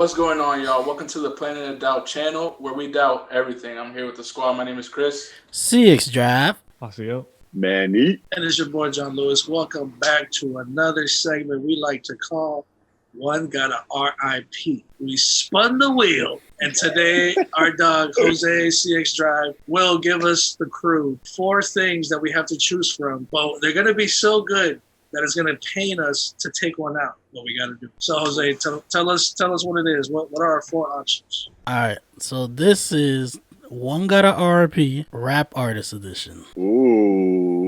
What's going on, y'all? Welcome to the Planet of Doubt channel, where we doubt everything. I'm here with the squad. My name is Chris. CX Drive. Pasio. Manny. And it's your boy John Lewis. Welcome back to another segment we like to call One Gotta R.I.P. We spun the wheel, and today our dog Jose CX Drive will give us the crew 4 things that we have to choose from. But they're gonna be so good that it's gonna pain us to take one out. What we gotta do. So Jose, tell us what it is. What are our 4 options? All right, so this is One Gotta R.I.P. Rap Artist Edition. Ooh,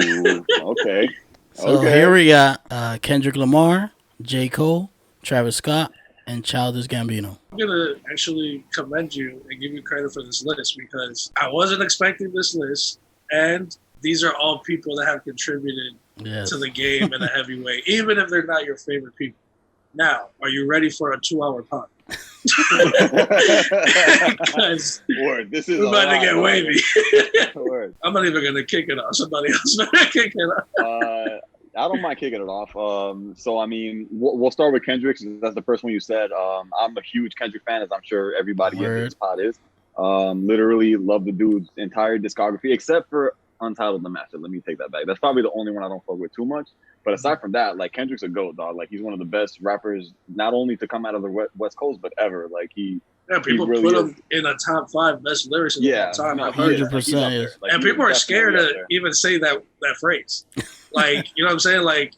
okay. So here we got Kendrick Lamar, J.Cole, Travis Scott, and Childish Gambino. I'm gonna actually commend you and give you credit for this list because I wasn't expecting this list, and these are all people that have contributed to the game in a heavy way, even if they're not your favorite people. Now, are you ready for a 2-hour pod? Because this is we're about to get wavy. Word. I'm not even gonna kick it off. Somebody else better kick it off. I don't mind kicking it off. So I mean, we'll start with Kendrick. Since that's the first one you said. I'm a huge Kendrick fan, as I'm sure everybody in this pod is. Literally love the dude's entire discography, except for Untitled the Master. Let me take that back. That's probably the only one I don't fuck with too much. But aside from that, like, Kendrick's a GOAT, dog. Like, he's one of the best rappers, not only to come out of the West Coast, but ever. Like, people really put him in a top 5 best lyricists of all time. No, 100%. Like, and people are scared to even say that phrase. Like, you know what I'm saying? Like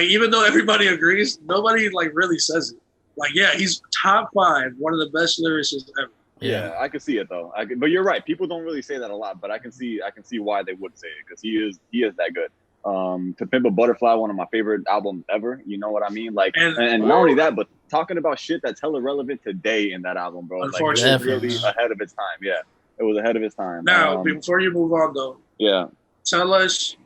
even though everybody agrees, nobody like really says it. Like, yeah, he's top 5, one of the best lyricists ever. Yeah, I can see it though. But you're right. People don't really say that a lot, but I can see why they would say it because he is that good. To Pimp a Butterfly, one of my favorite albums ever. You know what I mean? Like, and not only that, but talking about shit that's hella relevant today in that album, bro. Like, it was really ahead of its time. Yeah, it was ahead of its time. Now, before you move on though, tell us,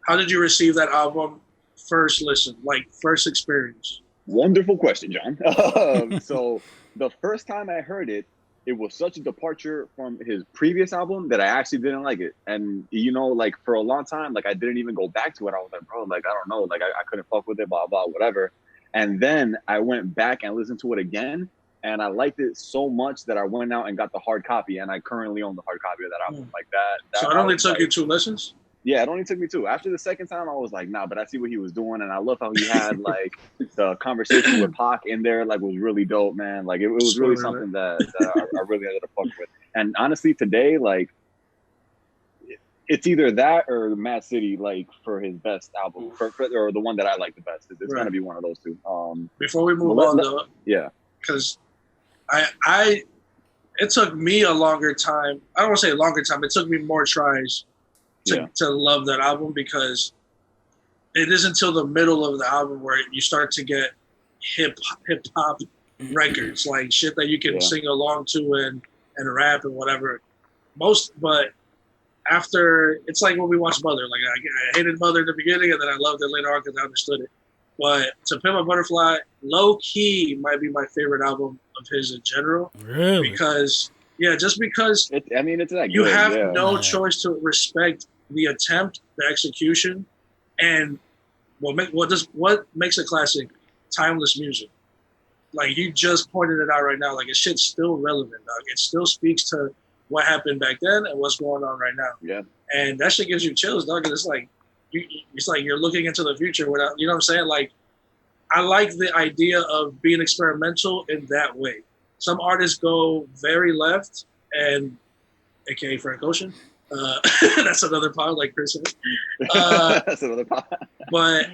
how did you receive that album first listen, like first experience? Wonderful question, John. So the first time I heard it, it was such a departure from his previous album that I actually didn't like it. And, you know, like, for a long time, like, I didn't even go back to it. I was like, bro, like, I don't know. Like, I couldn't fuck with it, blah, blah, whatever. And then I went back and listened to it again. And I liked it so much that I went out and got the hard copy. And I currently own the hard copy of that album. Like, that so it only took you 2 listens? Yeah, it only took me 2. After the second time, I was like, nah, but I see what he was doing. And I love how he had, like, the conversation with Pac in there, like, was really dope, man. Like, it was really something that I really ended up fucking with. And honestly, today, like, it's either that or Mad City, like, for his best album, or the one that I like the best. It's going to be one of those 2. Before we move on, though, because it took me a longer time. I don't want to say a longer time. It took me more tries to love that album because it is until the middle of the album where you start to get hip hop records, like shit that you can sing along to and rap and whatever. But after, it's like when we watched Mother. Like, I hated Mother in the beginning, and then I loved it later on because I understood it. But To Pimp a Butterfly, low key, might be my favorite album of his in general. Really? Because it's that you good, have no choice to respect the attempt, the execution, and what makes a classic? Timeless music. Like, you just pointed it out right now. Like, it's shit's still relevant, dog. It still speaks to what happened back then and what's going on right now. Yeah. And that shit gives you chills, dog. It's like you're looking into the future without, you know what I'm saying? Like, I like the idea of being experimental in that way. Some artists go very left, and aka Frank Ocean. That's another pod, like Chris said. That's another pod. But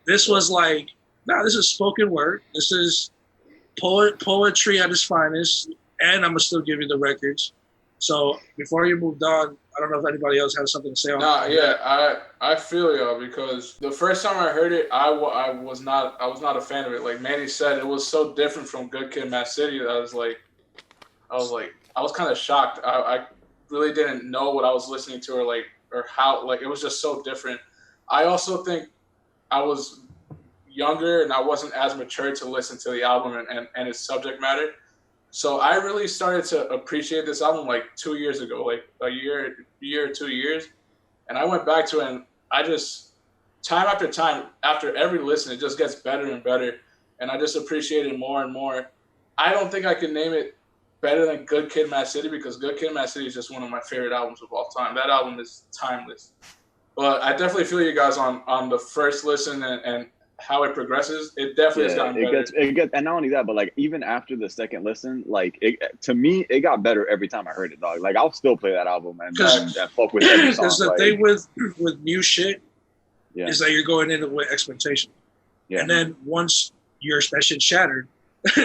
this was like, this is spoken word. This is poetry at its finest, and I'm gonna still give you the records. So before you moved on, I don't know if anybody else has something to say on that. I feel y'all because the first time I heard it, I was not a fan of it. Like Manny said, it was so different from Good Kid, Mad City that I was kind of shocked. I really didn't know what I was listening to or how, like, it was just so different. I also think I was younger and I wasn't as mature to listen to the album and its subject matter. So I really started to appreciate this album like 2 years ago, like a year or 2 years. And I went back to it and I just, time after time, after every listen, it just gets better and better. And I just appreciate it more and more. I don't think I can name it better than Good Kid, Mad City, because Good Kid, Mad City is just one of my favorite albums of all time. That album is timeless. But I definitely feel you guys on the first listen and how it progresses. It definitely has gotten better. It gets, and not only that, but like even after the second listen, like to me, it got better every time I heard it, dog. Like I'll still play that album and fuck with every song. Because the thing with new shit is that you're going in with expectation, and then once that shit shattered,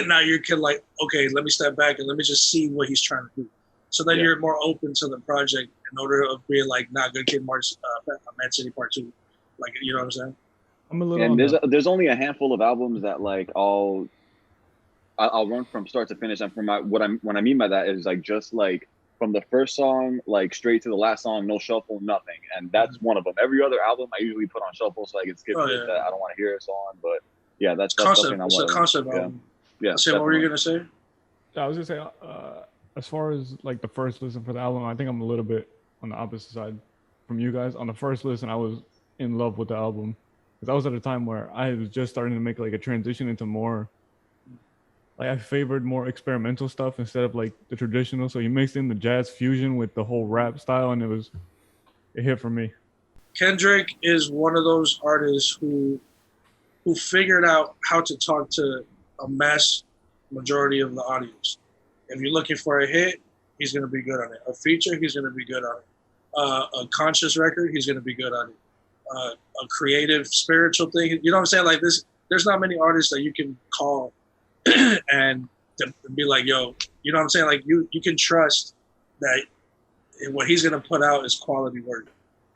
now you can like, okay, let me step back and let me just see what he's trying to do. So then you're more open to the project in order of being like, not Good Kid, Mad City Part 2. Like, you know what I'm saying? I'm a little. And there's only a handful of albums that like I'll run from start to finish, and from what I mean by that is like just like from the first song like straight to the last song, no shuffle, nothing, and that's one of them. Every other album I usually put on shuffle so I can skip it that I don't want to hear it so on. But yeah, that's concept. It's a concept album. Yeah. What were you gonna say? I was gonna say, as far as like the first listen for the album, I think I'm a little bit on the opposite side from you guys. On the first listen, I was in love with the album. Because I was at a time where I was just starting to make like a transition into more, like I favored more experimental stuff instead of like the traditional. So you mixed in the jazz fusion with the whole rap style, and it hit for me. Kendrick is one of those artists who figured out how to talk to a mass majority of the audience. If you're looking for a hit, he's going to be good on it. A feature, he's going to be good on it. A conscious record, he's going to be good on it. A creative, spiritual thing. You know what I'm saying? Like this, there's not many artists that you can call and be like, yo, you know what I'm saying? Like you can trust that what he's going to put out is quality work.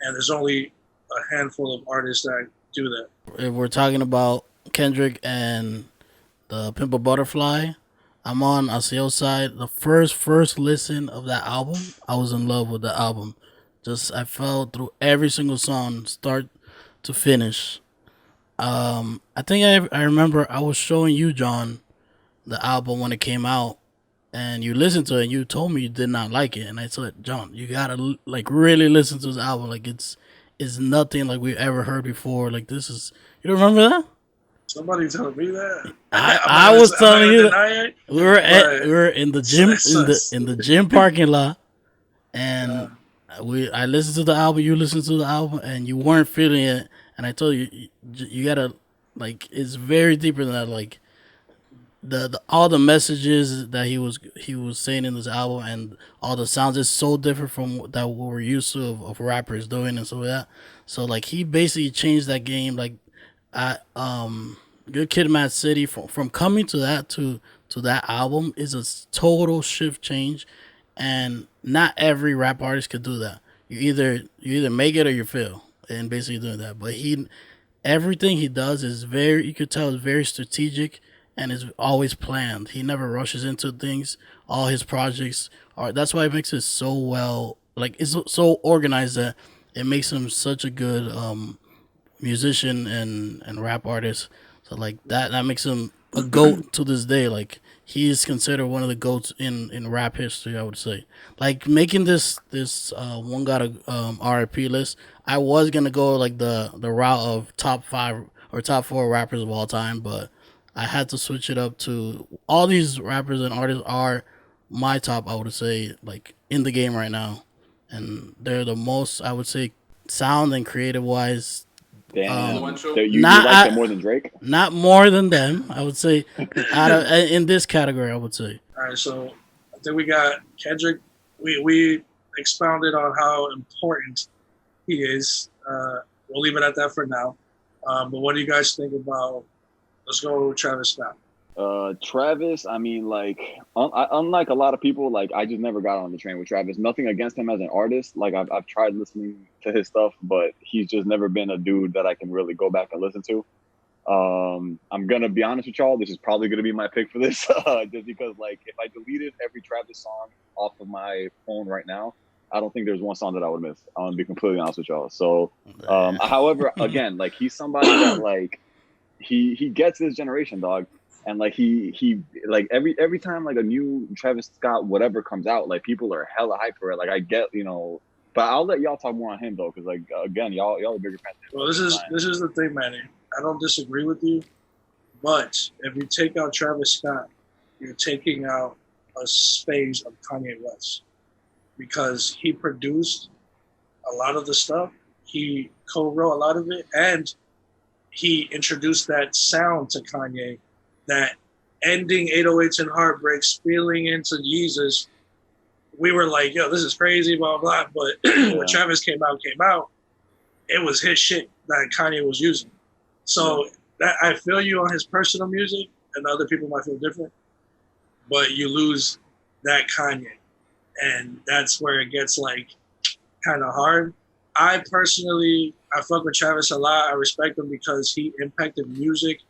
And there's only a handful of artists that do that. If we're talking about Kendrick and the Pimp a Butterfly, I'm on Asio's side. The first listen of that album, I was in love with the album. I fell through every single song, start to finish. I think I remember I was showing you, John, the album when it came out, and you listened to it, and you told me you did not like it. And I said, John, you gotta like really listen to this album. Like it's nothing like we've ever heard before. Like this is, you don't remember that? Somebody told me that. I was telling you that we were in the gym in the gym parking lot, and I listened to the album, you listened to the album, and you weren't feeling it. And I told you, you gotta, like, it's very deeper than that. Like, the all the messages that he was saying in this album, and all the sounds is so different from what we're used to of rappers doing and stuff like that. So like he basically changed that game. Like, Good Kid, Mad City from coming to that album is a total shift change. And not every rap artist could do that. You either make it or you fail, and basically doing that. But everything he does is you could tell is very strategic and is always planned. He never rushes into things. All his projects that's why it makes it so well. Like it's so organized that it makes him such a good musician and rap artist. So like that makes him a GOAT to this day. Like he is considered one of the GOATs in rap history, I would say. Like making this one got a R.I.P list, I was gonna go like the route of top 5 or top 4 rappers of all time, but I had to switch it up to all these rappers and artists are my top, I would say, like in the game right now, and they're the most, I would say, sound and creative wise. Damn. You like them more than Drake? Not more than them, I would say. In this category, I would say. All right, so I think we got Kendrick. We expounded on how important he is. We'll leave it at that for now. But what do you guys think about? Let's go with Travis Scott. Travis, I mean, like, unlike a lot of people, like, I just never got on the train with Travis. Nothing against him as an artist. Like, I've tried listening to his stuff, but he's just never been a dude that I can really go back and listen to. I'm going to be honest with y'all. This is probably going to be my pick for this. Just because, like, if I deleted every Travis song off of my phone right now, I don't think there's one song that I would miss. I'm going to be completely honest with y'all. So, however, again, like, he's somebody that, like, he gets this generation, dog. And like he like every time like a new Travis Scott whatever comes out, like people are hella hyped for it. Like I get, but I'll let y'all talk more on him though, because like again, y'all are bigger fans. Well, this is the thing, Manny. I don't disagree with you, but if you take out Travis Scott, you're taking out a phase of Kanye West because he produced a lot of the stuff, he co-wrote a lot of it, and he introduced that sound to Kanye, that ending 808s and Heartbreak, spilling into Jesus. We were like, yo, this is crazy, blah, blah, blah. But when Travis came out, it was his shit that Kanye was using. So that I feel you on his personal music, and other people might feel different, but you lose that Kanye. And that's where it gets like kind of hard. I personally, I fuck with Travis a lot. I respect him because he impacted music.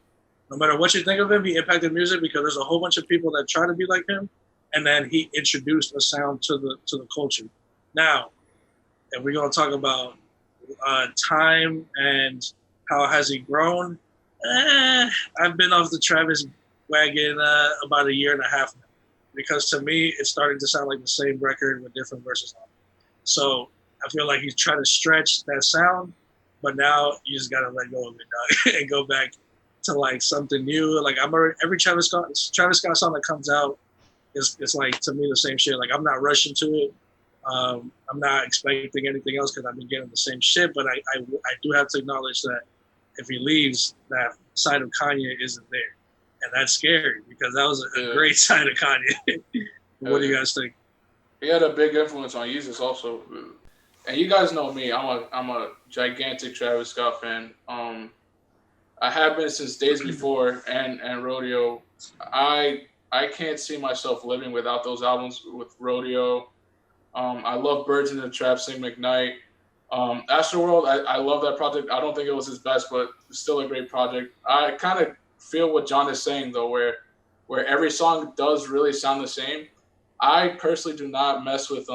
No matter what you think of him, he impacted music because there's a whole bunch of people that try to be like him, and then he introduced a sound to the culture. Now, if we're gonna talk about time and how has he grown, I've been off the Travis wagon about a year and a half now, because to me it's starting to sound like the same record with different verses on it. So I feel like he's trying to stretch that sound, but now you just gotta let go of it, dog, and go back to like something new. Like every Travis Scott song that comes out is like, to me, the same shit. Like I'm not rushing to it. I'm not expecting anything else because I've been getting the same shit. But I do have to acknowledge that if he leaves, that side of Kanye isn't there, and that's scary because that was a great side of Kanye. What do you guys think? He had a big influence on Yeezus also. And you guys know me. I'm a gigantic Travis Scott fan. I have been since Days Before and Rodeo. I can't see myself living without those albums with Rodeo. I love Birds in the Trap, Sing McKnight. Astroworld, I love that project. I don't think it was his best, but still a great project. I kind of feel what John is saying though, where every song does really sound the same. I personally do not mess with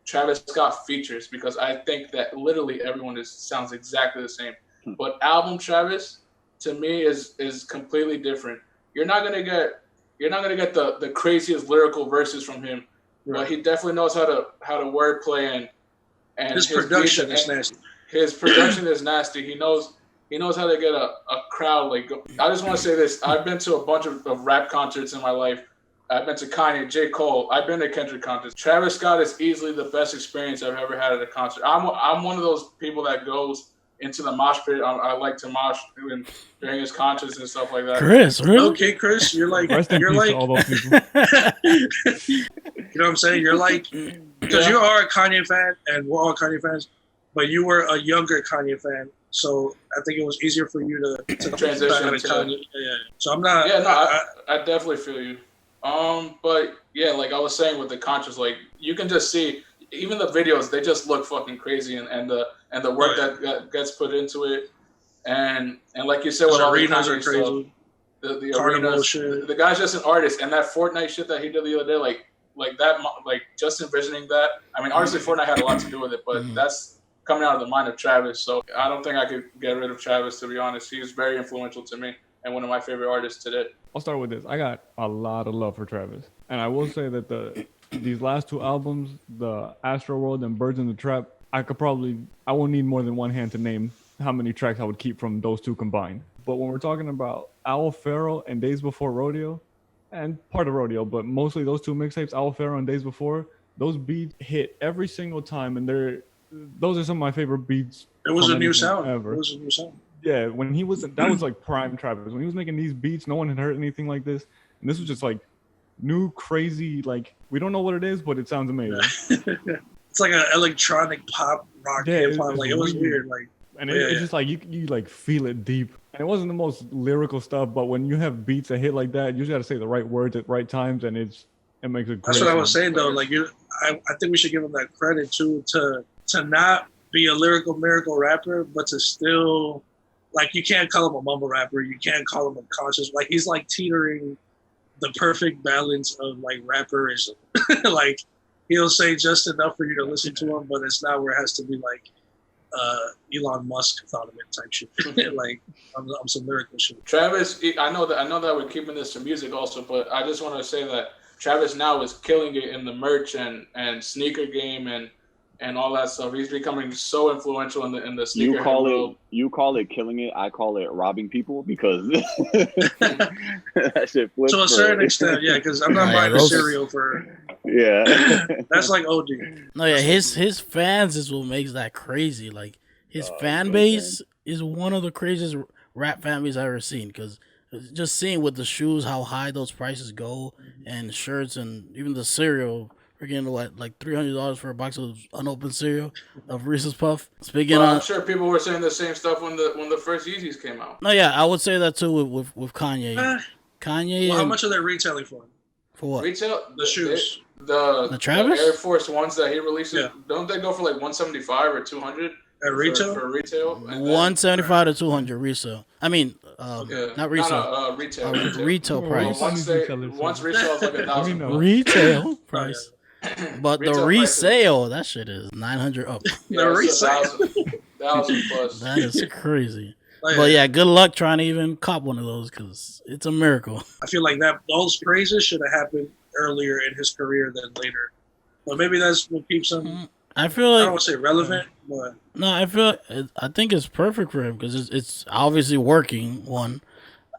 Travis Scott features because I think that literally everyone sounds exactly the same. But album Travis to me is completely different. You're not gonna get the craziest lyrical verses from him, right. But he definitely knows how to wordplay and his production is nasty. His production is nasty. He knows how to get a crowd like. I just want to say this: I've been to a bunch of rap concerts in my life. I've been to Kanye, J.Cole. I've been to Kendrick concerts. Travis Scott is easily the best experience I've ever had at a concert. I'm one of those people that goes into the mosh pit. I like to mosh during his concerts and stuff like that. Chris, really? Okay, Chris, you're like all those people. You know what I'm saying? You're like, because you are a Kanye fan, and we're all Kanye fans, but you were a younger Kanye fan, so I think it was easier for you to transition to Kanye. Yeah. So I'm not. Yeah, no, I definitely feel you. But yeah, like I was saying with the concerts, like you can just see even the videos, they just look fucking crazy, and the work that gets put into it, and like you said, with all the arenas are crazy. Stuff, the arenas, the guy's just an artist, and that Fortnite shit that he did the other day, like that, like just envisioning that. I mean, obviously Fortnite had a lot to do with it, but that's coming out of the mind of Travis. So I don't think I could get rid of Travis, to be honest. He's very influential to me and one of my favorite artists today. I'll start with this. I got a lot of love for Travis, and I will say that these last two albums, the Astroworld and Birds in the Trap, I won't need more than one hand to name how many tracks I would keep from those two combined. But when we're talking about Owl Pharaoh and Days Before Rodeo, and part of Rodeo, but mostly those two mixtapes, Owl Pharaoh and Days Before, those beats hit every single time, and those are some of my favorite beats. It was a new sound. Ever. It was a new sound. Yeah, when he was, that was like prime Travis. When he was making these beats, no one had heard anything like this. And this was just like new, crazy, like, we don't know what it is, but it sounds amazing. It's like an electronic pop, rock, hip hop. Like, it was weird. Like, and it's just like, you like feel it deep. And it wasn't the most lyrical stuff, but when you have beats that hit like that, you just got to say the right words at right times, and it makes it great. That's what I was saying, though. Like, I think we should give him that credit, too, to not be a lyrical miracle rapper, but to still, like, you can't call him a mumble rapper. You can't call him a conscious. Like, he's like teetering the perfect balance of like rapperism. Like, he'll say just enough for you to listen to him, but it's not where it has to be like Elon Musk thought of it type shit. Like, I'm some lyrical shit. Travis, I know that we're keeping this to music also, but I just want to say that Travis now is killing it in the merch and sneaker game and and all that stuff. He's becoming so influential in the sneakerhead world. You call it killing it. I call it robbing people because that shit flips. To a certain extent, yeah. Because I'm not buying the cereal for. Yeah, that's like OD. No, yeah, his fans is what makes that crazy. Like his fan base is one of the craziest rap fan base I've ever seen. Because just seeing with the shoes how high those prices go, and shirts, and even the cereal. We're getting what, like $300 for a box of unopened cereal of Reese's Puff. Speaking I'm sure people were saying the same stuff when the first Yeezys came out. No, yeah, I would say that too with Kanye. Kanye. Well, how much are they retailing for? For what? Retail the shoes. The Travis? The Air Force Ones that he releases. Yeah. Don't they go for like 175 or 200 at retail? For retail. 175 to 200 resale. I mean, not resale. Retail. Retail price. Once retail is like $1,000. Retail price. But retail the resale, that shit is 900 up. The resale, 1,000 plus. That is crazy. But yeah, good luck trying to even cop one of those because it's a miracle. I feel like those praises should have happened earlier in his career than later. But maybe that's what keeps him. I feel like I don't want to say relevant, but no, I think it's perfect for him because it's obviously working. One,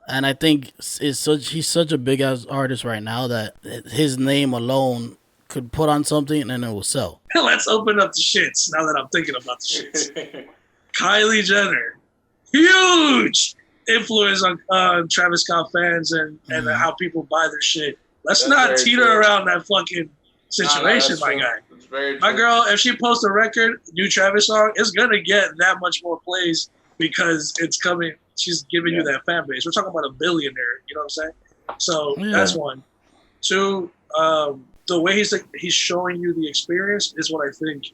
and I think he's such a big ass artist right now that his name alone could put on something and it will sell. Let's open up the shits now that I'm thinking about the shits. Kylie Jenner, huge influence on Travis Scott fans and how people buy their shit. Let's not teeter around that fucking situation, my guy. My girl, if she posts a record, new Travis song, it's gonna get that much more plays because it's coming. She's giving you that fan base. We're talking about a billionaire. You know what I'm saying? So that's one. Two, the way he's showing you the experience is what I think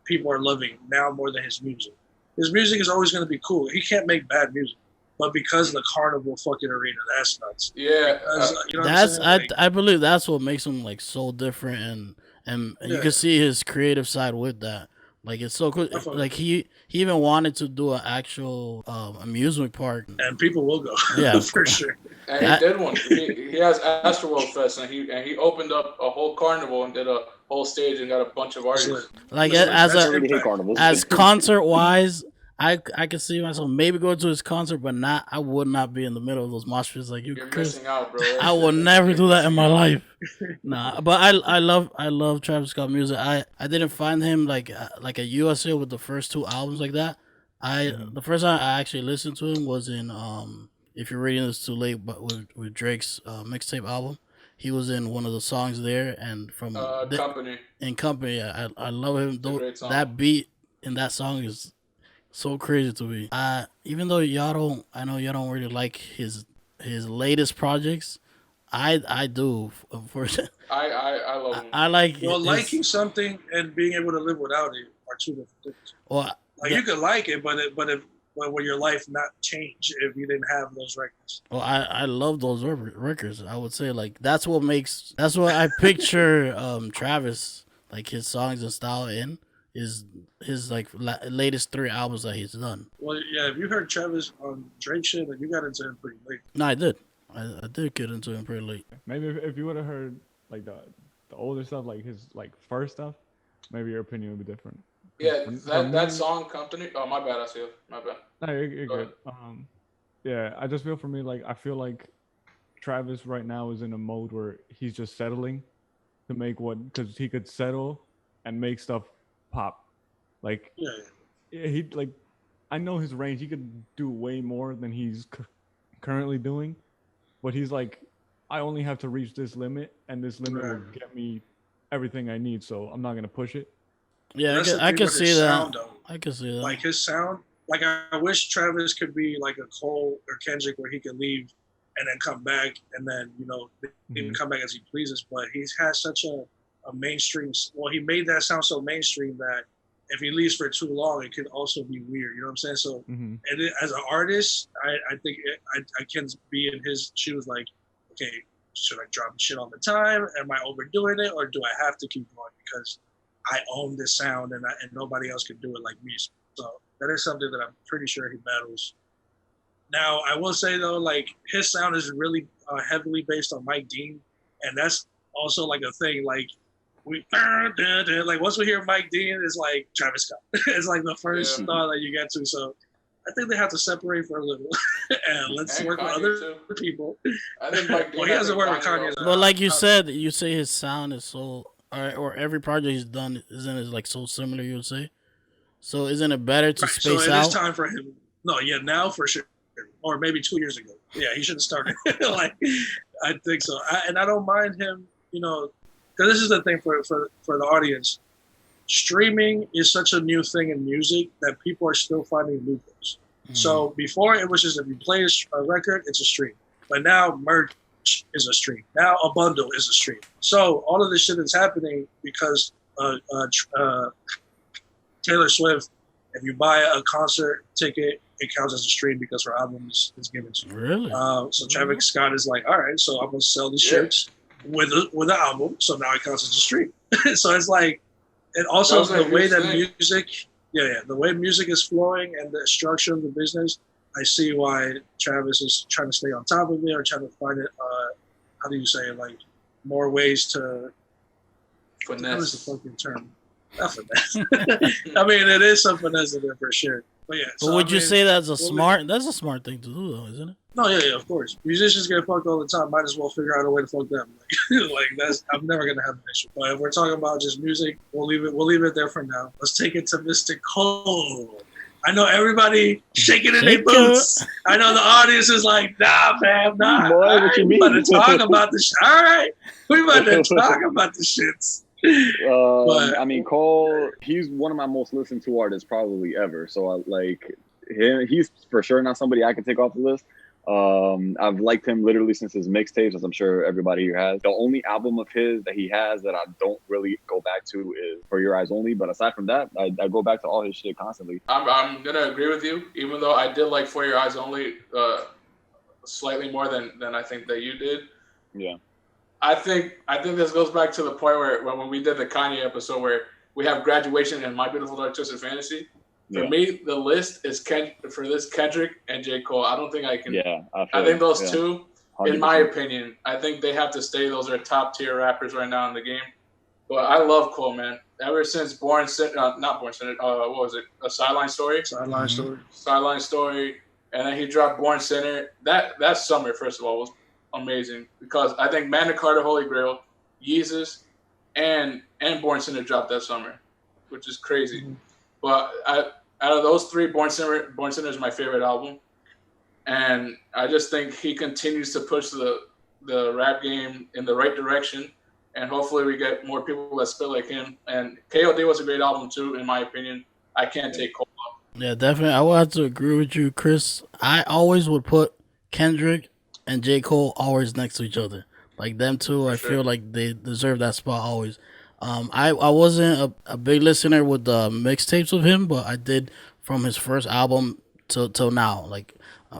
people are loving now more than his music. His music is always going to be cool. He can't make bad music, but because of the carnival fucking arena, that's nuts. Yeah, because, I believe that's what makes him like so different, and you can see his creative side with that. Like it's so cool. Like he even wanted to do an actual amusement park, and people will go. Yeah, for sure. And he did one. He has Astroworld Fest, and he opened up a whole carnival and did a whole stage and got a bunch of artists. Like as concert wise, I could see myself maybe going to his concert, but I would not be in the middle of those mosh pits like you're missing out, bro. I will never do that in my life. Nah, but I love Travis Scott music. I didn't find him like a USA with the first two albums like that. The first time I actually listened to him was in If You're Reading This Too Late, but with Drake's mixtape album. He was in one of the songs there, and from Company. In Company, I love him. That beat in that song is so crazy to me. Even though I know y'all don't really like his latest projects. I do. I love him. I like. Well, liking something and being able to live without it are two different things. Well, you could like it, but will your life not change if you didn't have those records? Well, I love those records. I would say like that's what I picture Travis, like his songs and style in is his like latest 3 albums that he's done. Well, yeah, if you heard Travis on Drake shit, like you got into him pretty late. No, I did. I did get into him pretty late. Maybe if you would have heard like the older stuff, like his like first stuff, maybe your opinion would be different. Yeah, that song Company. Oh, my bad. I see it. My bad. No, you're good. Yeah, I just feel for me like I feel like Travis right now is in a mode where he's just settling to make because he could settle and make stuff pop. Like he like I know his range. He could do way more than he's currently doing, but he's like, I only have to reach this limit, and this limit will get me everything I need. So I'm not gonna push it. Yeah, I can see that. I can see that. Like his sound, like I wish Travis could be like a Cole or Kendrick, where he could leave and then come back, and then even come back as he pleases. But he's had such a mainstream. Well, he made that sound so mainstream that if he leaves for too long, it could also be weird. You know what I'm saying? So, and as an artist, I think I can be in his shoes. Like, okay, should I drop shit all the time? Am I overdoing it, or do I have to keep going because I own this sound and nobody else can do it like me? So that is something that I'm pretty sure he battles. Now, I will say though, like his sound is really heavily based on Mike Dean, and that's also like a thing. Like like once we hear Mike Dean, it's like Travis Scott. It's like the first thought that you get to. So I think they have to separate for a little and let's work with other people. I think Mike Dean. Well, he hasn't worked with Kanye. But like you said, you say his sound is so, or every project he's done isn't it like so similar? You would say. So isn't it better to space so it out? is time for him. No, yeah, now for sure, or maybe 2 years ago. Yeah, he should have started. Like, I think so, and I don't mind him. You know, because this is the thing for the audience. Streaming is such a new thing in music that people are still finding loopholes. So before it was just if you play a record, it's a stream. But now merch is a stream. Now a bundle is a stream. So all of this shit is happening because Taylor Swift, if you buy a concert ticket, it counts as a stream because her album is given to you. Really? So Travis Scott is like, all right, so I'm gonna sell these shirts with an album, so now it counts as a stream. So it's like, and also the way that music, the way music is flowing and the structure of the business, I see why Travis is trying to stay on top of it or trying to find it. How do you say it? Like more ways to finesse. What is the fucking term? Not finesse. I mean, it is some finesse in there for sure. But yeah. But would you say that's a smart? That's a smart thing to do, though, isn't it? No, yeah, of course. Musicians get fucked all the time. Might as well figure out a way to fuck them. Like that's, I'm never gonna have an issue. But if we're talking about just music, we'll leave it there for now. Let's take it to Mr. Cole. I know everybody shaking in their boots. I know the audience is like, nah, fam, nah. Boy, right, what you we mean? about to talk about the shit. All right, we about to talk about the shits. I mean, Cole, he's one of my most listened to artists probably ever. So I like him. He's for sure not somebody I can take off the list. I've liked him literally since his mixtapes, as I'm sure everybody here has. The only album of his that he has that I don't really go back to is For Your Eyes Only. But aside from that, I go back to all his shit constantly. I'm gonna agree with you, even though I did like For Your Eyes Only slightly more than I think that you did. Yeah. I think this goes back to the point where when we did the Kanye episode where we have Graduation and My Beautiful Dark Twisted Fantasy. For me, the list is Kendrick and J.Cole. I don't think I can. Yeah, I think those two, 100%. in my opinion, I think they have to stay. Those are top tier rappers right now in the game. But I love Cole, man. Ever since not Born Center. What was it? A Sideline Story. Sideline Story, and then he dropped Born Center. That summer, first of all, was amazing because I think Magna Carta, Holy Grail, Yeezus, and Born Center dropped that summer, which is crazy. Mm-hmm. But out of those three, Born Center is my favorite album, and I just think he continues to push the rap game in the right direction, and hopefully we get more people that spit like him. And KOD was a great album too, in my opinion. I can't take Cole off. Yeah, definitely. I will have to agree with you, Chris. I always would put Kendrick and J. Cole always next to each other. Like them two, I feel like they deserve that spot always. I wasn't a big listener with the mixtapes of him, but I did from his first album till now. Like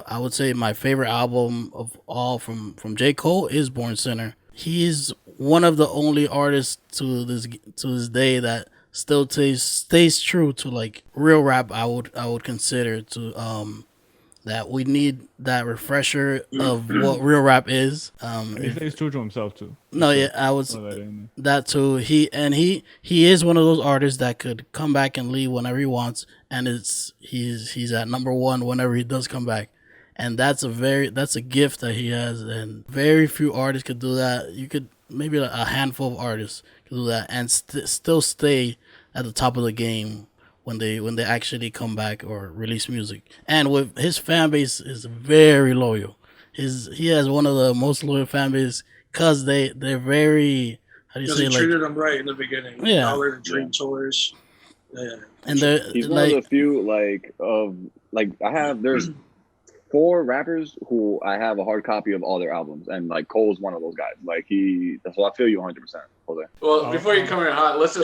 I would say my favorite album of all from J. Cole is Born Center. He's one of the only artists to this day that still stays true to like real rap. I would consider to that we need that refresher of what real rap is. He stays true to himself too. No, yeah, I was that too. He is one of those artists that could come back and leave whenever he wants, and he's at number one whenever he does come back, and that's a gift that he has, and very few artists could do that. You could maybe a handful of artists could do that and still stay at the top of the game when they actually come back or release music. And with his fan base is very loyal. He has one of the most loyal fan base because they're very, how do you say, he treated them right in the beginning. Yeah. Dollar Dream Tours. Yeah. And he's one of the few there's 4 rappers who I have a hard copy of all their albums, and like Cole's one of those guys. Like so I feel you 100%. Jose. Well, before you come in hot, let's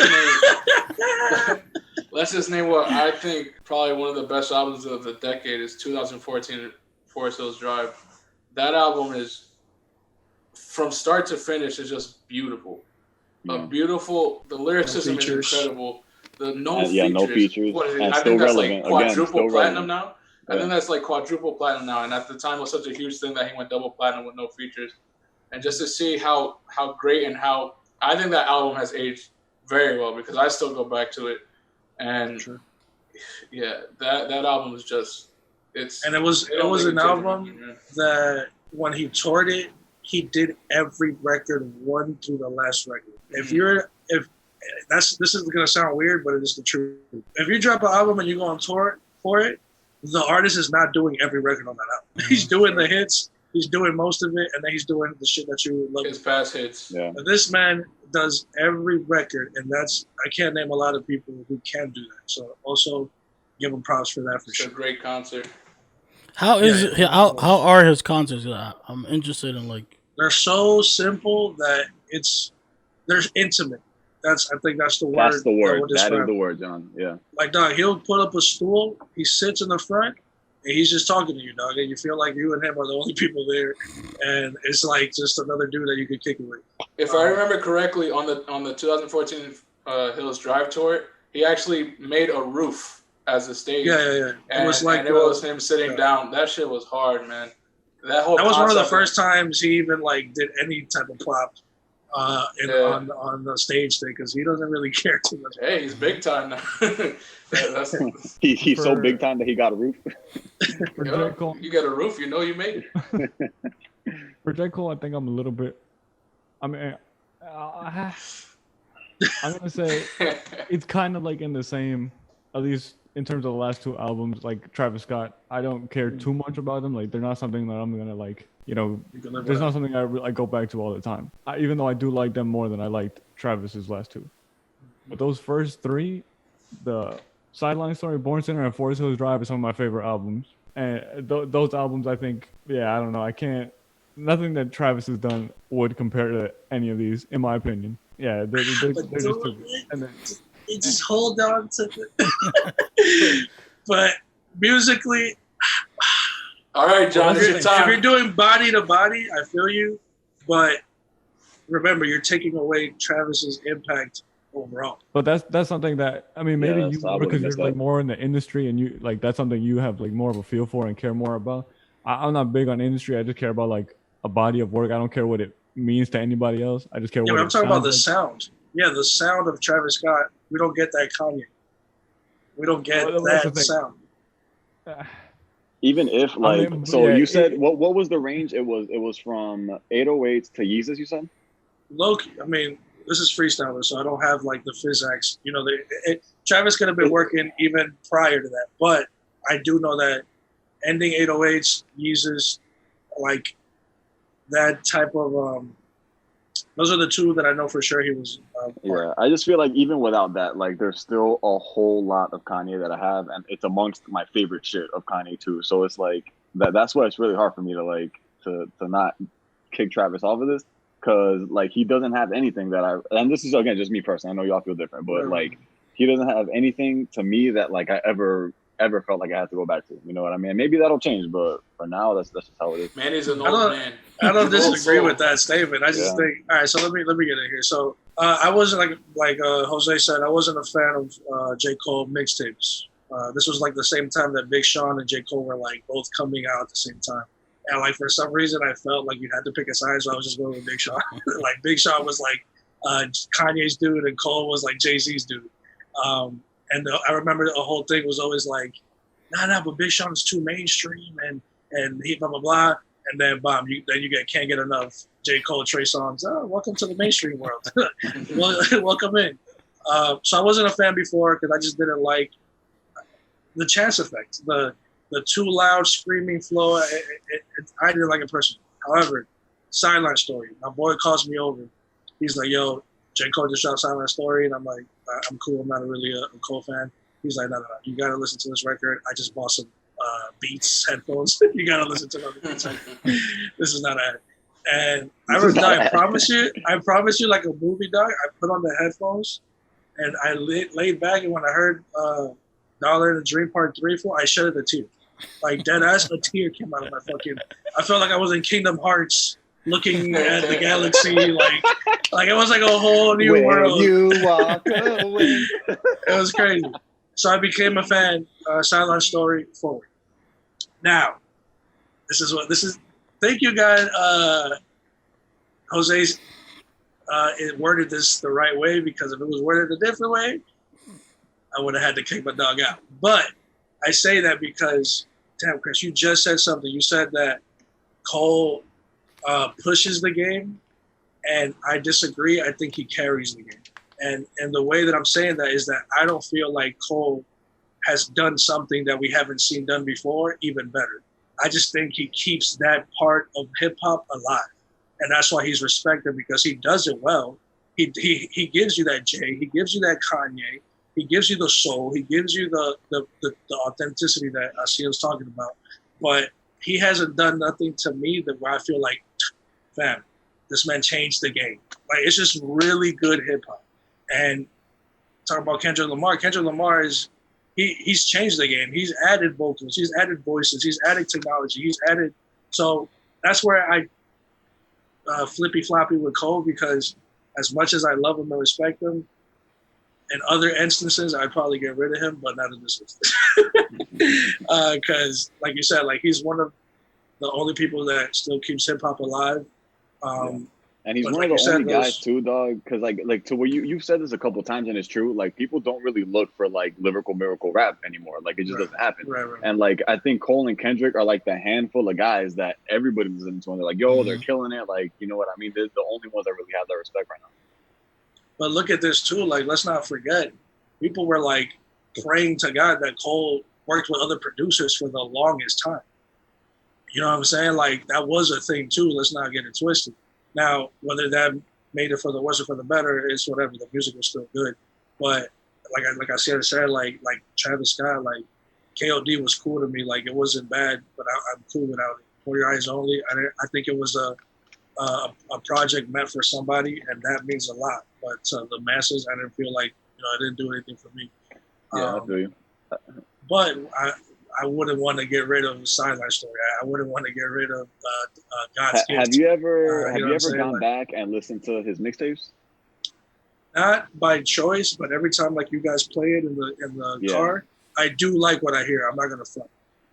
just name what I think probably one of the best albums of the decade is 2014 Forest Hills Drive. That album is, from start to finish, is just beautiful. Yeah. The lyricism is incredible. The no features. What is it? And I think that's relevant. like quadruple Again, platinum now. Yeah. I think that's like quadruple platinum now, and at the time it was such a huge thing that he went double platinum with no features. And just to see how great and how I think that album has aged very well because I still go back to it, and yeah, that album is just and it was an album that when he toured it, he did every record one through the last record. If this is gonna sound weird, but it is the truth. If you drop an album and you go on tour for it, the artist is not doing every record on that album. He's doing the hits, he's doing most of it, and then he's doing the shit that you love. His past hits. Yeah. But this man does every record, and I can't name a lot of people who can do that. So also give him props for that for sure. It's a great concert. How are his concerts? I'm interested in like. They're so simple that they're intimate. I think that's the word. That's the word. That is the word, John. Yeah. Like, dog, he'll put up a stool. He sits in the front, and he's just talking to you, dog. And you feel like you and him are the only people there, and it's like just another dude that you could kick it with. If I remember correctly, on the 2014 Hills Drive tour, he actually made a roof as a stage. Yeah. And it was him sitting down. That shit was hard, man. That was one of the first times he even like did any type of prop. On the stage thing because he doesn't really care too much. Hey, he's big time now. He's so big time that he got a roof. For J. Cole, you got a roof, you know you made it. For J. Cole, I think I'm a little bit. I mean, I'm gonna say it's kind of like in the same, at least in terms of the last two albums. Like Travis Scott, I don't care too much about them. Like they're not something that I'm gonna like. You know, there's not something I go back to all the time. Even though I do like them more than I liked Travis's last two. But those first three, the Sideline Story, Born Sinner, and Forest Hills Drive are some of my favorite albums. And those albums, I think, I don't know. I can't. Nothing that Travis has done would compare to any of these, in my opinion. Yeah, they're just too good. You just hold on to it. But musically. All right, John, it's your time. If you're doing body to body, I feel you. But remember, you're taking away Travis's impact overall. But that's something that maybe you because you're like more in the industry and you like that's something you have like more of a feel for and care more about. I'm not big on industry. I just care about like a body of work. I don't care what it means to anybody else. I just care. Yeah, but I'm talking about the sound. Yeah, the sound of Travis Scott. We don't get that Kanye. We don't get that sound. Even if you said what was the range? It was from 808s to Yeezus, you said? Loki. This is freestyling, so I don't have like the physics. You know, Travis could have been working even prior to that, but I do know that ending 808s, Yeezus, like that type of those are the two that I know for sure he was. Yeah, I just feel like even without that, like there's still a whole lot of Kanye that I have, and it's amongst my favorite shit of Kanye too. So it's like that's why it's really hard for me to not kick Travis off of this, because like he doesn't have anything that and this is again just me personally. I know y'all feel different, but like he doesn't have anything to me that like I ever felt like I had to go back to. You know what I mean? Maybe that'll change, but for now, that's just how it is. Man, he's an old man. I don't disagree with that statement. I just think, all right. So let me get in here. So I wasn't like Jose said, I wasn't a fan of J. Cole mixtapes. This was like the same time that Big Sean and J. Cole were like both coming out at the same time. And like for some reason, I felt like you had to pick a side, so I was just going with Big Sean. Like Big Sean was like Kanye's dude, and Cole was like Jay-Z's dude. And I remember the whole thing was always like, nah, but Big Sean's too mainstream and he blah, blah, blah. And then, bam, you can't get enough J. Cole, Trey Songz. Oh, welcome to the mainstream world. Welcome in. So I wasn't a fan before because I just didn't like the Chance Effect. The too loud screaming flow, I didn't like it personally. However, Sideline Story, my boy calls me over. He's like, yo, J. Cole just dropped Sideline Story. And I'm like, I'm cool. I'm not really a Cole fan. He's like, no. You got to listen to this record. I just bought some Beats headphones. You got to listen to the Beats headphones. This is not ad. And I promise you, like a movie, dog, I put on the headphones and I laid back. And when I heard Dollar in the Dream Part 3 4, I shedded a tear. Like, dead ass, a tear came out of my fucking. I felt like I was in Kingdom Hearts looking at the galaxy. Like it was like a whole new world. You walk away. It was crazy. So I became a fan. Sideline Story forward. Now, this is. Thank you, guys. Jose's it worded this the right way, because if it was worded a different way, I would have had to kick my dog out. But I say that because, damn, Chris, you just said something. You said that Cole pushes the game, and I disagree. I think he carries the game. And the way that I'm saying that is that I don't feel like Cole has done something that we haven't seen done before even better. I just think he keeps that part of hip hop alive. And that's why he's respected, because he does it well. He gives you that Jay, he gives you that Kanye, he gives you the soul, he gives you the authenticity that Asia was talking about. But he hasn't done nothing to me that where I feel like, fam, this man changed the game. Like, it's just really good hip hop. And talk about Kendrick Lamar. Kendrick Lamar is he's changed the game. He's added vocals, he's added voices, he's added technology, he's added. So that's where I flippy floppy with Cole, because as much as I love him and respect him, in other instances I'd probably get rid of him, but not in this instance. Because like you said, like, he's one of the only people that still keeps hip hop alive. And he's one of the only guys too, dog. Because like to where you've said this a couple times, and it's true. Like, people don't really look for like lyrical miracle rap anymore. Like, it just doesn't happen. Right. And like, I think Cole and Kendrick are like the handful of guys that everybody listens to, and they're like, yo, they're killing it. Like, you know what I mean? They're the only ones that really have that respect right now. But look at this too. Like, let's not forget, people were like praying to God that Cole worked with other producers for the longest time. You know what I'm saying? Like, that was a thing too. Let's not get it twisted. Now, whether that made it for the worse or for the better, it's whatever. The music was still good. But like I said, like Travis Scott, like, KOD was cool to me. Like, it wasn't bad, but I'm cool without it. For Your Eyes Only, I think it was a project meant for somebody, and that means a lot. But the masses, I didn't feel like, it didn't do anything for me. Yeah, I feel you. But I wouldn't want to get rid of Sideline Story. I wouldn't want to get rid of God's Gift. Have you ever gone back and listened to his mixtapes? Not by choice, but every time like you guys play it in the car, I do like what I hear. I'm not gonna front.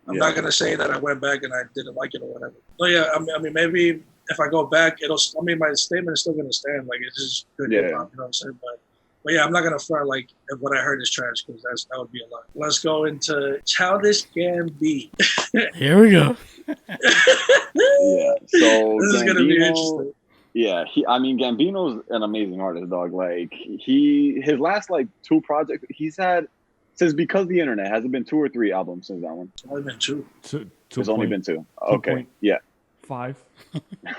I'm not gonna say that I went back and I didn't like it or whatever. But yeah, I mean maybe if I go back, my statement is still gonna stand. Like, it's just good hip hop, you know what I'm saying? But yeah, I'm not gonna front like if what I heard is trash, because that would be a lot. Let's go into Childish Gambino. Here we go. Yeah, so this is gonna be interesting. Yeah, Gambino's an amazing artist, dog. Like, his last like 2 projects he's had since Because the Internet. Has it been 2 or 3 albums since that one? It's only been 2. It's only been 2. Okay, yeah. 5.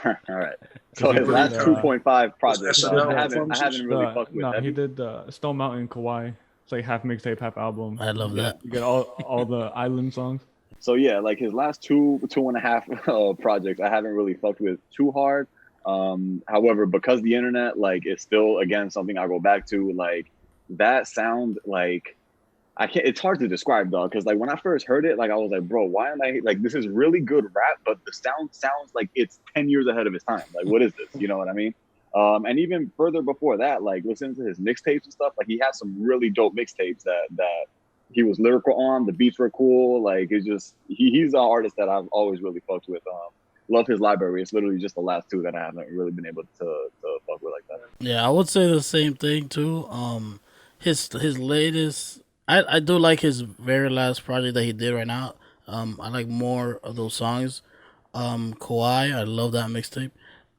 All right. So his last 2.5 projects, I haven't really fucked with. No, he did Stone Mountain, Kauai. It's like half mixtape, half album. I love that. You get all the island songs. So yeah, like his last 2.5 projects, I haven't really fucked with too hard. However, Because the Internet, like, it's still, again, something I go back to. Like, that sound, like, I can't. It's hard to describe, though, because like when I first heard it, like, I was like, bro, why am I like, this is really good rap, but the sound sounds like it's 10 years ahead of its time. Like, what is this? You know what I mean? And even further before that, like, listening to his mixtapes and stuff, like, he has some really dope mixtapes that he was lyrical on. The beats were cool. Like, it's just he's an artist that I've always really fucked with. Love his library. It's literally just the last 2 that I haven't really been able to fuck with like that. Yeah, I would say the same thing too. His latest, I do like his very last project that he did right now. I like more of those songs. Kauai, I love that mixtape.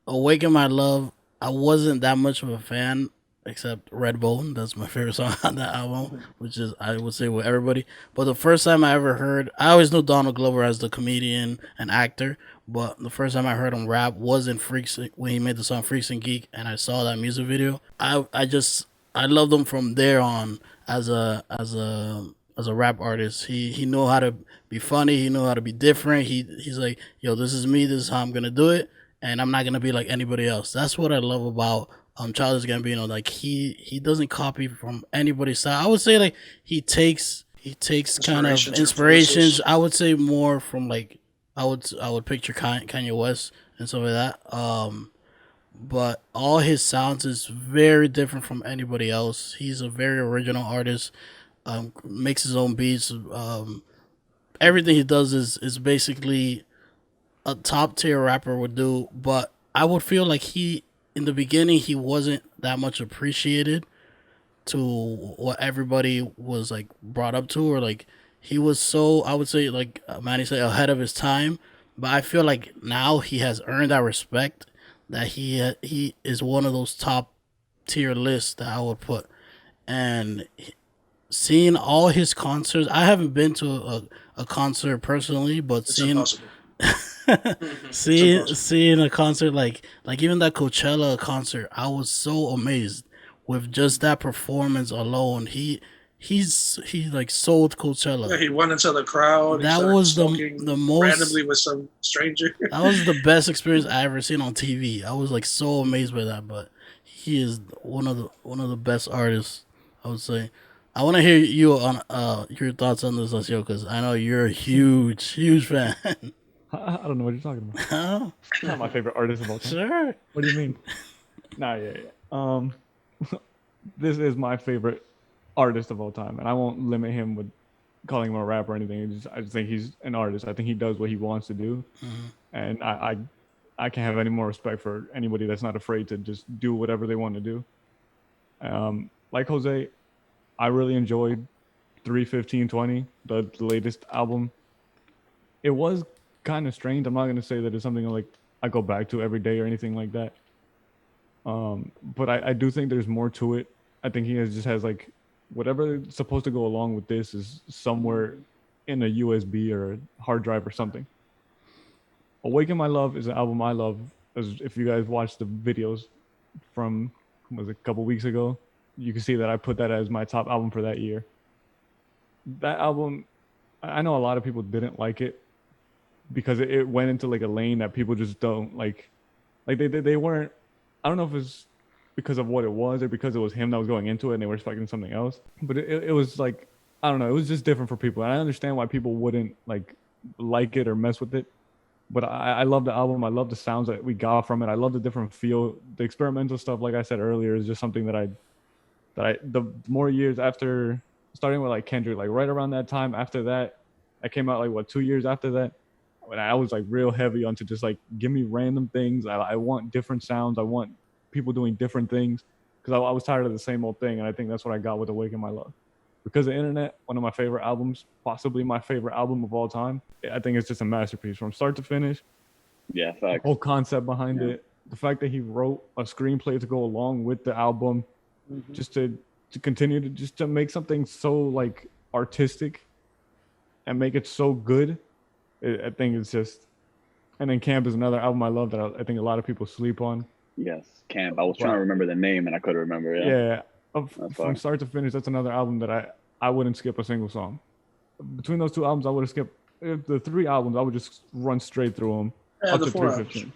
Awaken My Love, I wasn't that much of a fan, except Red Bone. That's my favorite song on that album, which is, I would say, with everybody. But the first time I ever heard, I always knew Donald Glover as the comedian and actor, but the first time I heard him rap was in Freaks, when he made the song Freaks and Geek, and I saw that music video. I loved him from there on as a rap artist. He knew how to be funny. He knew how to be different. He's like, yo, this is me. This is how I'm gonna do it, and I'm not gonna be like anybody else. That's what I love about Childish Gambino. Like, he doesn't copy from anybody's style. I would say like he takes kind of inspirations. I would say more from like I would picture Kanye West and stuff like that. But all his sounds is very different from anybody else. He's a very original artist. Makes his own beats. Everything he does is basically a top tier rapper would do. But I would feel like he in the beginning he wasn't that much appreciated to what everybody was like brought up to, or like he was so, I would say, like Manny said, ahead of his time. But I feel like now he has earned that respect, that he is one of those top tier lists that I would put. And seeing all his concerts, I haven't been to a concert personally, but It's seeing impossible. It's impossible. seeing a concert like even that Coachella concert, I was so amazed with just that performance alone. He like sold Yeah, Coachella. he went into the crowd. He That started was smoking the most randomly with some stranger. that was the best experience I ever seen on TV. I was like so amazed by that. But he is one of the best artists, I would say. I want to hear you on your thoughts on this, Osio, because I know you're a huge fan. I don't know what you're talking about. Oh, Not my favorite artist of all time. sure. What do you mean? Nah, yeah. This is my favorite artist of all time, and I won't limit him with calling him a rapper or anything. I just think he's an artist. I think he does what he wants to do, and I can't have any more respect for anybody that's not afraid to just do whatever they want to do. Like Jose, I really enjoyed 31520, the latest album. It was kind of strange. I'm not gonna say that it's something like I go back to every day or anything like that. But I do think there's more to it. I think just has like whatever is supposed to go along with this is somewhere in a USB or a hard drive or something. Awaken My Love is an album I love. As if you guys watched the videos from was it a couple weeks ago, you can see that I put that as my top album for that year. That album, I know a lot of people didn't like it because it went into like a lane that people just don't like. Like they weren't. I don't know if it's because of what it was or because it was him that was going into it and they were expecting something else. But it was like, I don't know. It was just different for people. And I understand why people wouldn't like it or mess with it. But I love the album. I love the sounds that we got from it. I love the different feel. The experimental stuff, like I said earlier, is just something that the more years after, starting with like Kendrick, like right around that time after that, I came out like 2 years after that. When I was like real heavy onto just like give me random things. I want different sounds. I want people doing different things because I was tired of the same old thing. And I think that's what I got with Awaken My Love. Because the Internet, one of my favorite albums, possibly my favorite album of all time. I think it's just a masterpiece from start to finish. Yeah, facts. The whole concept behind it. The fact that he wrote a screenplay to go along with the album, just to continue to make something so like artistic and make it so good. I think it's just, and then Camp is another album I love that I think a lot of people sleep on. Yes, Camp. I was trying to remember the name and I couldn't remember it. Yeah. From start to finish, that's another album that I wouldn't skip a single song. Between those two albums, I would have skipped the three albums. I would just run straight through them up to 315.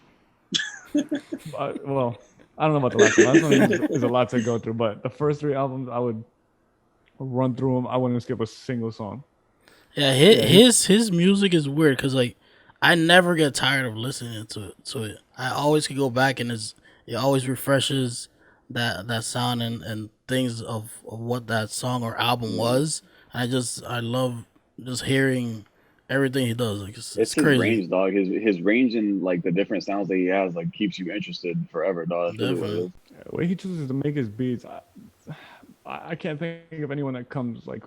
Well, I don't know about the last one. There's a lot to go through, but the first three albums, I would run through them. I wouldn't skip a single song. Yeah, his music is weird because like I never get tired of listening to it. I always can go back and it always refreshes that sound and things of what that song or album was. I love just hearing everything he does. Like it's his crazy. Range, dog. His range and like the different sounds that he has like keeps you interested forever, dog. Definitely. The way he chooses to make his beats, I can't think of anyone that comes like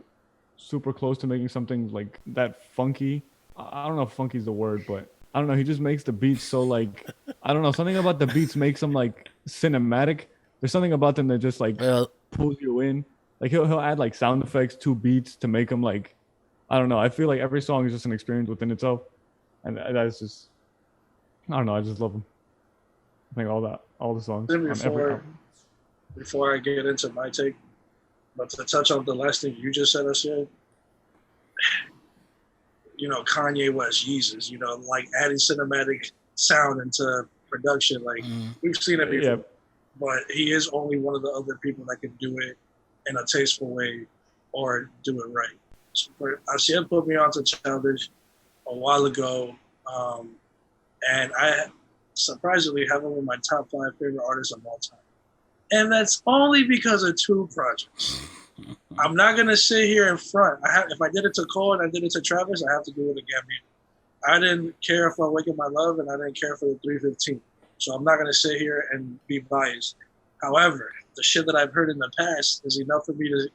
super close to making something like that funky. I don't know if funky's the word, but I don't know. He just makes the beats so like, I don't know. Something about the beats makes them like cinematic. There's something about them that just like pulls you in. Like he'll add like sound effects to beats to make them like, I don't know. I feel like every song is just an experience within itself, and that's just, I don't know. I just love him. I think all the songs. Before I get into my take, but to touch on the last thing you just said, Kanye West, Jesus, like adding cinematic sound into production. Like we've seen it before, but he is only one of the other people that can do it in a tasteful way or do it right. So Asiel put me onto Childish a while ago, and I surprisingly have him in my top 5 favorite artists of all time. And that's only because of 2 projects. I'm not going to sit here in front. If I did it to Cole and I did it to Travis, I have to do it to Gambino. I didn't care for Awaken My Love, and I didn't care for the 315. So I'm not going to sit here and be biased. However, the shit that I've heard in the past is enough for me to.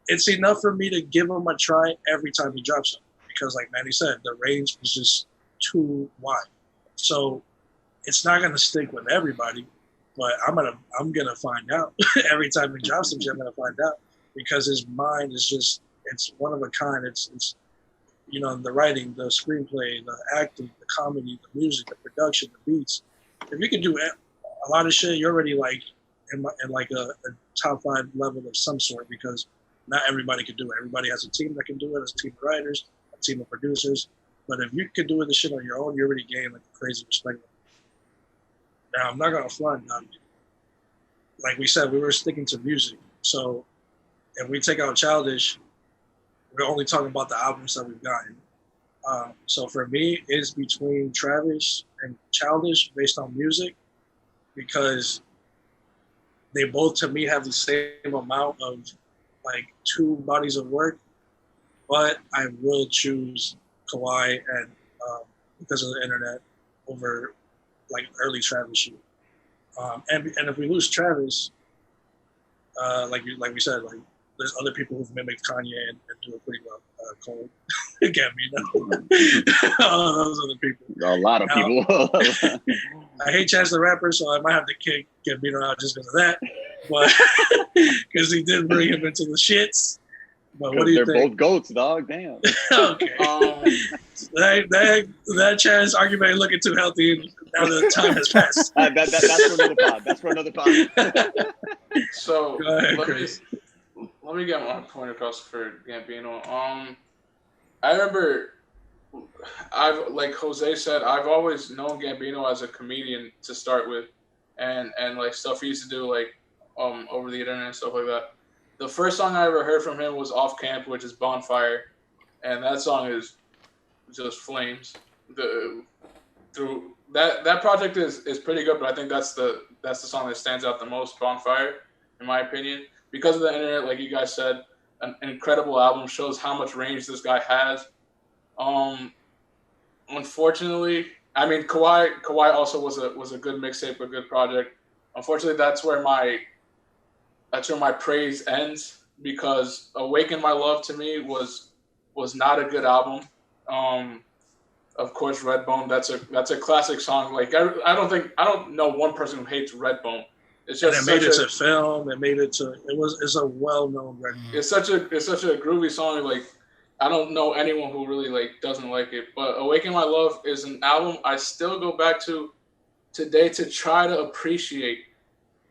It's enough for me to give him a try every time he drops something because, like Manny said, the range is just too wide. So it's not going to stick with everybody, but I'm gonna find out every time he drops some shit. I'm gonna find out because his mind is it's one of a kind. It's the writing, the screenplay, the acting, the comedy, the music, the production, the beats. If you can do a lot of shit, you're already like in like a top 5 level of some sort because not everybody can do it. Everybody has a team that can do it, a team of writers, a team of producers. But if you can do the shit on your own, you already gain like a crazy respect. Now, I'm not going to front. Like we said, we were sticking to music. So if we take out Childish, we're only talking about the albums that we've gotten. So for me, it's between Travis and Childish based on music because they both, to me, have the same amount of like 2 bodies of work. But I will choose Kawhi and because of the internet over like early Travis shit. And if we lose Travis, like we said, like there's other people who've mimicked Kanye and do it pretty well. Cole, Gambino, all those other people. A lot of people. I hate Chance the Rapper, so I might have to kick Gambino out just because of that. But because he did bring him into the shits. But what do you think? They're both goats, dog. Damn. Okay. That Chance argument ain't looking too healthy now that the time has passed. That's for another pod. So ahead, let me get my point across for Gambino. I remember, like Jose said, I've always known Gambino as a comedian to start with, and like stuff he used to do like over the internet and stuff like that. The first song I ever heard from him was Off Camp, which is Bonfire, and that song is just flames. Through that project is pretty good, but I think that's the song that stands out the most, Bonfire, in my opinion. Because of the internet, like you guys said, an incredible album, shows how much range this guy has. Unfortunately, I mean Kawhi also was a good mixtape, a good project. Unfortunately, that's where my praise ends because Awaken My Love to me was not a good album. Of course, Redbone, that's a classic song. Like I don't know one person who hates Redbone. It's just and it made it to film. It made it to it's a well-known record. It's such a groovy song. Like I don't know anyone who really like doesn't like it. But Awaken My Love is an album I still go back to today to try to appreciate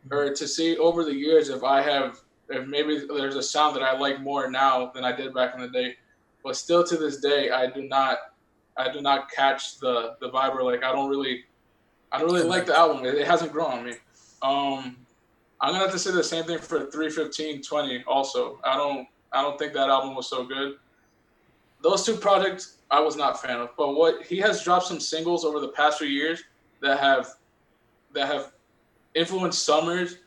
or to see over the years if maybe there's a sound that I like more now than I did back in the day. But still to this day, I do not catch the vibe, or like I don't really like the album. It hasn't grown on me. I'm gonna have to say the same thing for 315/20 also. I don't think that album was so good. Those 2 projects I was not a fan of. But what he has dropped some singles over the past few years that have influenced summers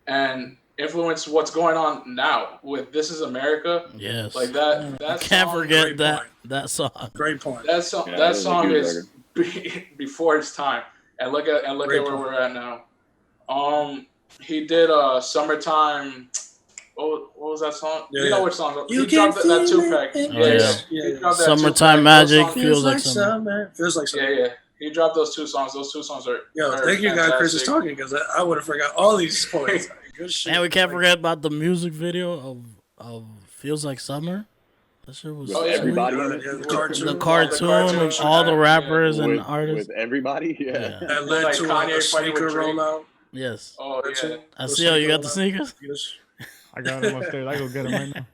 and influenced what's going on now with This Is America. Yes. Like that can't song, forget that song. Great point. That song is before its time. And look at where we're at now. He did Summertime. What was that song? Yeah. You know which song? He dropped that 2-pack. Yeah. Summertime Magic feels like summer. Feels like summer. Yeah. He dropped those 2 songs. Those 2 songs are. Thank you, guys. Chris is talking because I would have forgot all these points. Good shit. And we can't forget about the music video of Feels Like Summer. That shit was everybody. The cartoon, all the rappers and artists. With everybody, That led to a sneaker rollout. Yes. Oh yeah. I see how you got the sneakers. I got them upstairs. I go get them right now.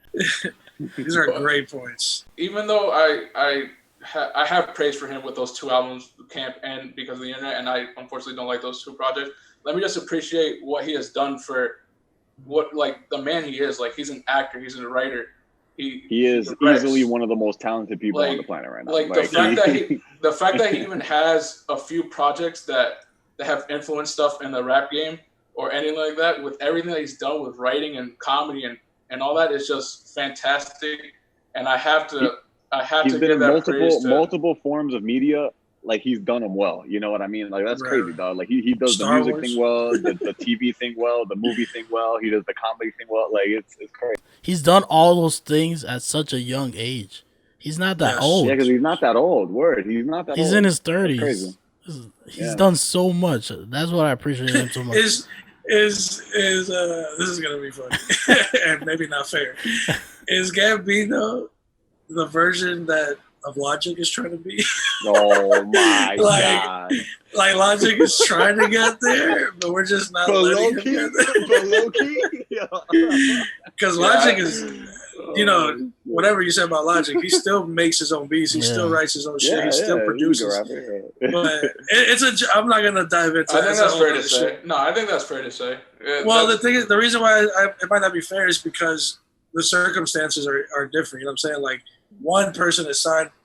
These are great points. Even though I have praise for him with those 2 albums, Camp and Because of the Internet, and I unfortunately don't like those 2 projects. Let me just appreciate what he has done for what like the man he is. Like he's an actor, he's a writer. He is easily one of the most talented people on the planet right now. Like the fact that he even has a few projects that have influenced stuff in the rap game or anything like that, with everything that he's done with writing and comedy and all that is just fantastic. And I have to he's been in multiple forms of media like he's done them well. You know what I mean? Like that's Right. crazy, dog. Like he does Star the music Wars. thing well, the TV thing well, the movie thing well. He does the comedy thing well. Like it's crazy. He's done all those things at such a young age. He's not that Yes. old. Yeah, because he's not that old. Word, he's not that He's old. in his That's 30s. crazy. He's Yeah. done so much. That's what I appreciate him so much. Is this is gonna be funny and maybe not fair? Is Gambino the version that of Logic is trying to be? Oh my Like, god. Like Logic is trying to get there, but we're just not But letting low him key, get there. but low key. Because Yeah. Logic is, you know, whatever you said about Logic, he still makes his own beats. He still writes his own shit. He still produces. But I'm not gonna dive into. I think that's fair to shit. say. No, I think that's fair to say. Well, the thing is, the reason why it might not be fair is because the circumstances are different. You know what I'm saying? Like one person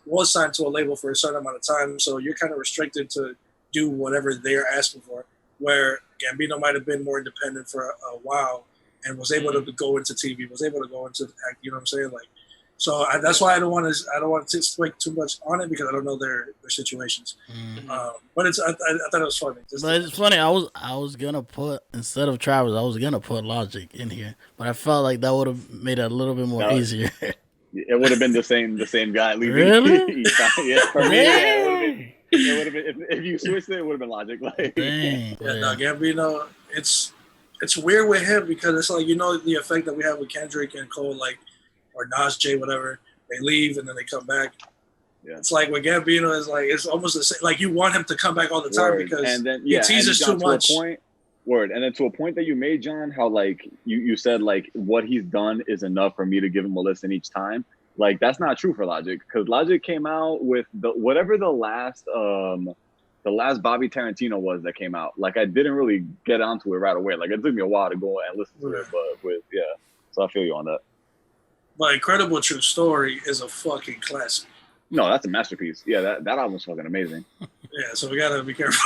was signed to a label for a certain amount of time, so you're kind of restricted to do whatever they're asking for. Where Gambino might have been more independent for a while and was able to go into TV, was able to go into act. You know what I'm saying? Like, so that's why I don't want to speak too much on it because I don't know their situations. But I thought it was funny. But it's funny. I was gonna put, instead of Travis, I was gonna put Logic in here, but I felt like that would have made it a little bit more easier. It would have been the same guy leaving. Really? Yeah, for me, Dang. it would have been if you switched it would have been Logic. Like, Dang. No, Gambino, it's weird with him because it's like, you know, the effect that we have with Kendrick and Cole, like, or Nas J, whatever. They leave and then they come back. Yeah. It's like with Gambino is like it's almost the same. Like you want him to come back all the time because and then, he teases too much. And then to a point that you made, John, how like you said like what he's done is enough for me to give him a listen each time. Like that's not true for Logic because Logic came out with whatever the last Bobby Tarantino was that came out. Like I didn't really get onto it right away. Like it took me a while to go and listen to it, but so I feel you on that. But Incredible True Story is a fucking classic. No, that's a masterpiece. Yeah, that album's fucking amazing. Yeah, so we gotta be careful.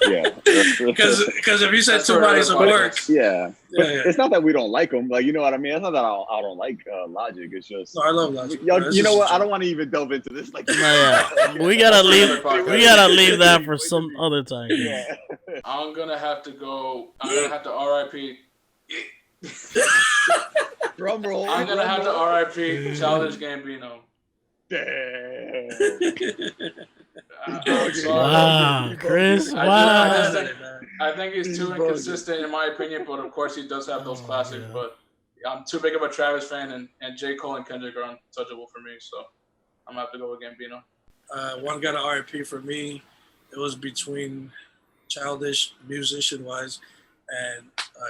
Yeah, because if you said two bodies of work, yeah. Yeah. It's not that we don't like them. Like you know what I mean. It's not that I don't like Logic. It's just no, I love Logic. You know what? I don't want to even delve into this. Like, We gotta leave that for some other time. Yeah. I'm gonna have to R.I.P. Drum roll. I'm gonna have to R.I.P. Childish Gambino. Damn. Wow, Chris. Wow. I think he's too inconsistent in my opinion, but of course he does have those classics. Yeah. But I'm too big of a Travis fan, and J.Cole and Kendrick are untouchable for me. So I'm gonna have to go with Gambino. One got an R.I.P. for me. It was between Childish, musician-wise, and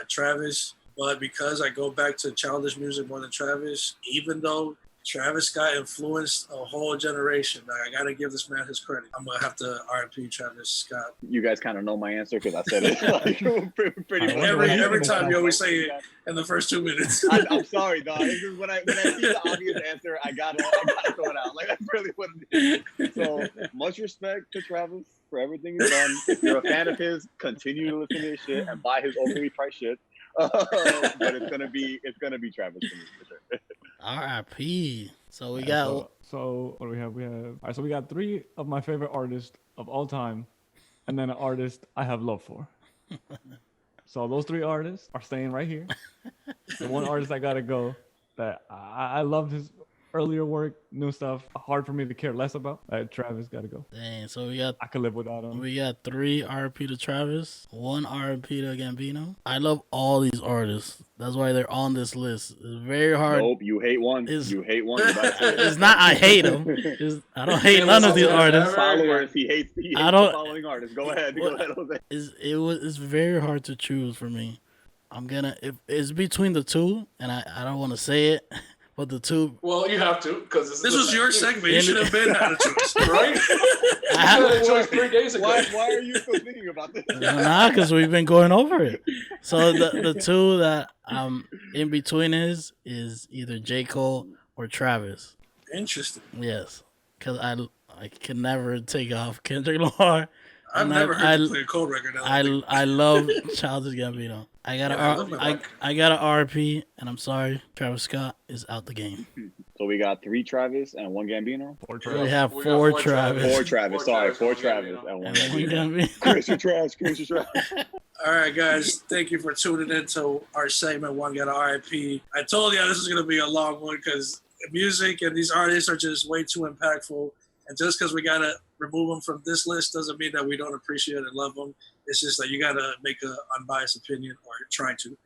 Travis. But because I go back to Childish music more than Travis, even though Travis Scott influenced a whole generation, like, I got to give this man his credit. I'm going to have to R.I.P. Travis Scott. You guys kind of know my answer because I said it like, pretty much. Every time you always say it in the first 2 minutes. I'm sorry, dog. It's just when I see the obvious answer, I gotta throw it out. Like that's really what it is. So much respect to Travis for everything he's done. If you're a fan of his, continue to listen to his shit and buy his overly priced shit. But it's gonna be Travis for me for sure. R.I.P. So we got. So what do we have? All right. So we got 3 of my favorite artists of all time, and then an artist I have love for. So those 3 artists are staying right here. The one artist I gotta go that I loved his earlier work, new stuff. Hard for me to care less about. Travis gotta go. Dang, so we got. I could live without him. We got 3 R.I.P. to Travis, 1 R.I.P. to Gambino. I love all these artists. That's why they're on this list. It's very hard. Nope, you hate one. You hate one. It's not I hate them. I don't hate none of these artists. Followers, he hates the following artists. Go ahead, Jose. It's very hard to choose for me. It's between the 2, and I don't want to say it. But the 2. Well, you have to because this was your segment. You should have been had a choice, right? I had a choice 3 days ago. Why are you still thinking about this? Nah, because we've been going over it. So the 2 that I'm in between is either J.Cole or Travis. Interesting. Yes, because I can never take off Kendrick Lamar. I've never heard you play a Cole record. I love Childish Gambino. I got a RP, and I'm sorry, Travis Scott is out the game. So we got 3 Travis and 1 Gambino. Or We Travis. have We got 4 4 Travis. 4 Travis. Sorry, 4 one Travis Gambino. and 1 And one Gambino. Gambino. Christian Travis. Christian Travis. All right, guys. Thank you for tuning in to our segment, One Got a R.I.P. I told you this is going to be a long one because music and these artists are just way too impactful. And just because we got to remove them from this list doesn't mean that we don't appreciate and love them. It's just that you got to make an unbiased opinion, or you're trying to.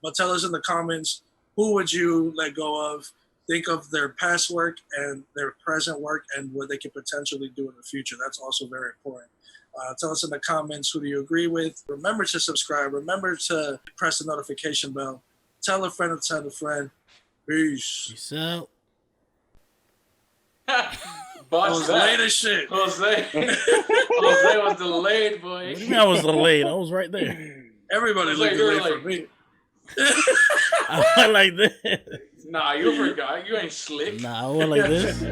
But tell us in the comments, who would you let go of? Think of their past work and their present work and what they could potentially do in the future. That's also very important. Tell us in the comments, who do you agree with? Remember to subscribe. Remember to press the notification bell. Tell a friend to tell a friend. Peace. Peace out. That Bust was that. late as shit. Jose. Jose was delayed, boy. What do you mean I was delayed? I was right there. Everybody It's looked like you're delayed like- for me. I went like this. Nah, you forgot. You ain't slick. Nah, I went like this.